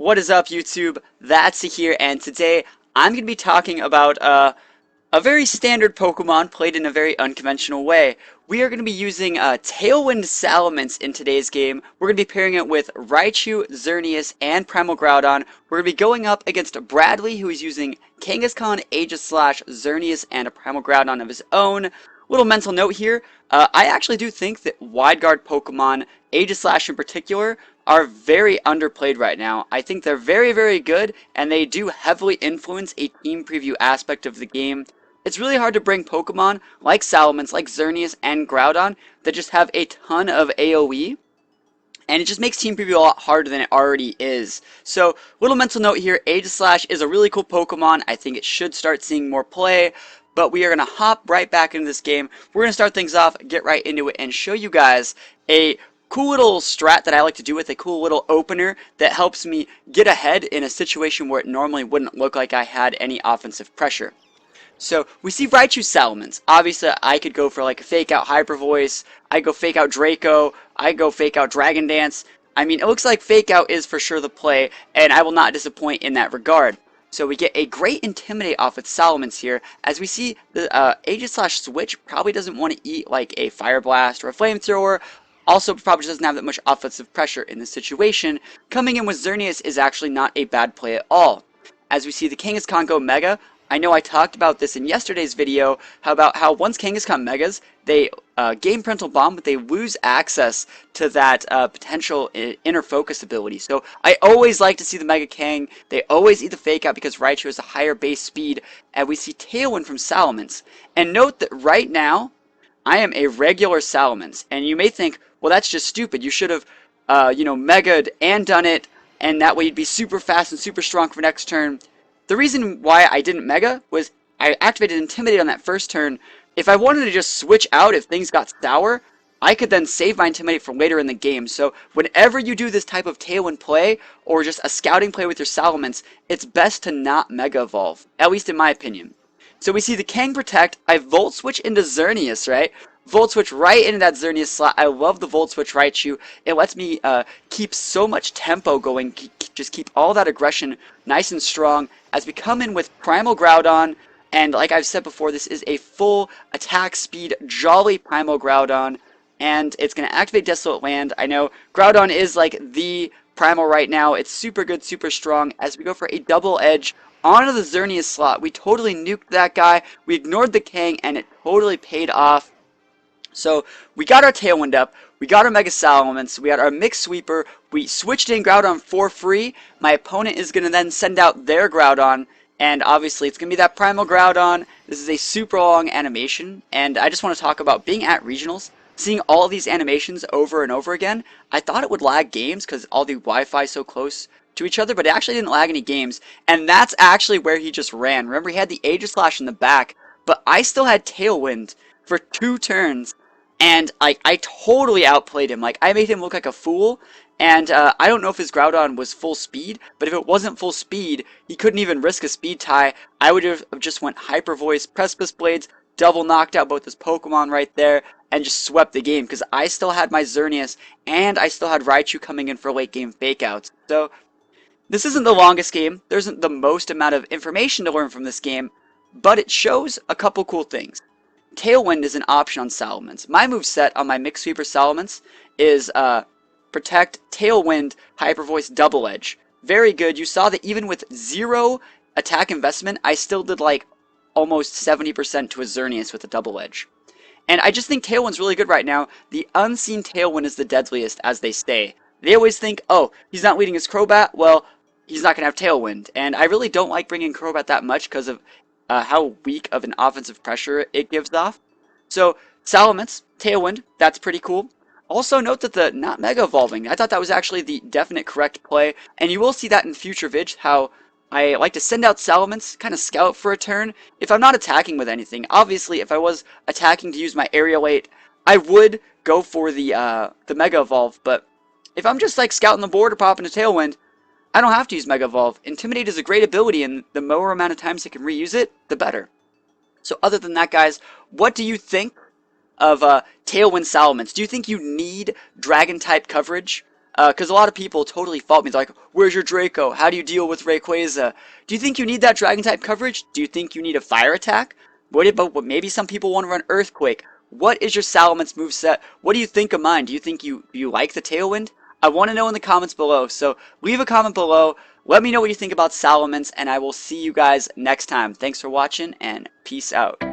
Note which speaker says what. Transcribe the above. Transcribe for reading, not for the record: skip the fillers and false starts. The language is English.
Speaker 1: What is up, YouTube? That's here, and today I'm going to be talking about a very standard Pokemon played in a very unconventional way. We are going to be using Tailwind Salamence in today's game. We're going to be pairing it with Raichu, Xerneas, and Primal Groudon. We're going to be going up against Bradley, who is using Kangaskhan, Aegislash, Xerneas, and a Primal Groudon of his own. Little mental note here, I actually do think that Wide Guard Pokemon, Aegislash in particular, are very underplayed right now. I think they're very, very good, and they do heavily influence a team preview aspect of the game. It's really hard to bring Pokemon like Salamence, like Xerneas, and Groudon that just have a ton of AoE, and it just makes team preview a lot harder than it already is. So, little mental note here, Aegislash is a really cool Pokemon. I think it should start seeing more play, but we are going to hop right back into this game. We're going to start things off, get right into it, and show you guys a cool little strat that I like to do with a cool little opener that helps me get ahead in a situation where it normally wouldn't look like I had any offensive pressure. So we see Raichu Salamence. Obviously, I could go for like a fake out Hyper Voice. I go fake out Draco. I go fake out Dragon Dance. I mean, it looks like fake out is for sure the play, and I will not disappoint in that regard. So we get a great Intimidate off with Salamence here, as we see the Aegislash switch probably doesn't want to eat like a Fire Blast or a Flamethrower. Also, probably doesn't have that much offensive pressure in this situation. Coming in with Xerneas is actually not a bad play at all. As we see the Kangaskhan go Mega, I know I talked about this in yesterday's video, about how once Kangaskhan Megas, they gain Parental Bond, but they lose access to that potential inner focus ability. So I always like to see the Mega Kang. They always eat the Fake Out because Raichu has a higher base speed, and we see Tailwind from Salamence. And note that right now, I am a regular Salamence, and you may think, well, that's just stupid. You should have, Mega'd and done it, and that way you'd be super fast and super strong for next turn. The reason why I didn't Mega was I activated Intimidate on that first turn. If I wanted to just switch out if things got sour, I could then save my Intimidate for later in the game. So whenever you do this type of Tailwind play, or just a scouting play with your Salamence, it's best to not Mega Evolve, at least in my opinion. So we see the Kang Protect. I Volt Switch into Xerneas, right? Volt Switch right into that Xerneas slot. I love the Volt Switch Raichu. It lets me keep so much tempo going, just keep all that aggression nice and strong as we come in with Primal Groudon. And like I've said before, this is a full attack speed, jolly Primal Groudon. And it's going to activate Desolate Land. I know Groudon is like the Primal right now. It's super good, super strong as we go for a double edge onto the Xerneas slot. We totally nuked that guy. We ignored the Kang, and it totally paid off. So we got our Tailwind up, we got our Mega Salamence, we got our Mix Sweeper, we switched in Groudon for free. My opponent is going to then send out their Groudon, and obviously it's going to be that Primal Groudon. This is a super long animation, and I just want to talk about being at Regionals, seeing all of these animations over and over again. I thought it would lag games because all the Wi-Fi is so close to each other, but it actually didn't lag any games, and that's actually where he just ran. Remember, he had the Aegislash in the back, but I still had Tailwind for 2 turns. And I totally outplayed him. Like, I made him look like a fool. And I don't know if his Groudon was full speed, but if it wasn't full speed, he couldn't even risk a speed tie. I would have just went Hyper Voice, Precipice Blades, double knocked out both his Pokemon right there, and just swept the game. Because I still had my Xerneas, and I still had Raichu coming in for late game fakeouts. So, this isn't the longest game. There isn't the most amount of information to learn from this game, but it shows a couple cool things. Tailwind is an option on Salamence. My moveset on my Mix Sweeper Salamence is Protect, Tailwind, Hyper Voice, Double Edge. Very good. You saw that even with 0 attack investment, I still did like almost 70% to a Xerneas with a Double Edge. And I just think Tailwind's really good right now. The unseen Tailwind is the deadliest, as they say. They always think, oh, he's not leading his Crobat, well, he's not going to have Tailwind. And I really don't like bringing Crobat that much because of how weak of an offensive pressure it gives off. So, Salamence, Tailwind, that's pretty cool. Also note that the not Mega Evolving, I thought that was actually the definite correct play, and you will see that in future vids, how I like to send out Salamence, kind of scout for a turn, if I'm not attacking with anything. Obviously, if I was attacking to use my Aerialate, I would go for the Mega Evolve, but if I'm just like scouting the board or popping a Tailwind, I don't have to use Mega Evolve. Intimidate is a great ability, and the more amount of times I can reuse it, the better. So other than that, guys, what do you think of Tailwind Salamence? Do you think you need Dragon-type coverage? Because a lot of people totally fault me. They're like, where's your Draco? How do you deal with Rayquaza? Do you think you need that Dragon-type coverage? Do you think you need a Fire attack? What about maybe some people want to run Earthquake? What is your Salamence moveset? What do you think of mine? Do you like the Tailwind? I want to know in the comments below, so leave a comment below. Let me know what you think about Salamence, and I will see you guys next time. Thanks for watching, and peace out.